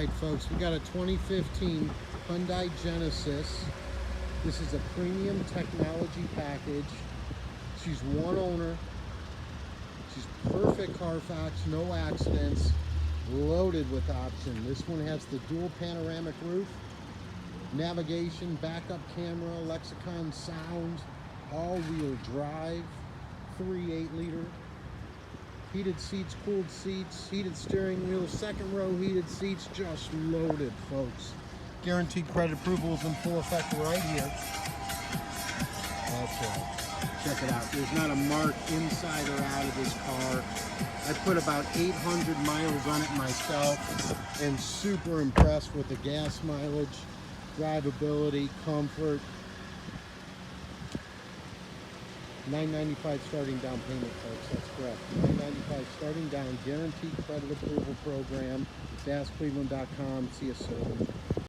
right, folks, we got a 2015 Hyundai Genesis. This is a premium technology package. She's one owner. She's perfect Carfax, no accidents, loaded with options. This one has the dual panoramic roof, navigation, backup camera, Lexicon sound, all-wheel drive, 3 8-liter. Heated seats, cooled seats, heated steering wheel, second row heated seats, just loaded, folks. Guaranteed credit approval is in full effect right here. That's right. Check it out. There's not a mark inside or out of this car. I put about 800 miles on it myself and super impressed with the gas mileage, drivability, comfort. $995 starting down payment, folks. That's correct. $995 starting down, guaranteed credit approval program. It's AskCleveland.com. See you soon.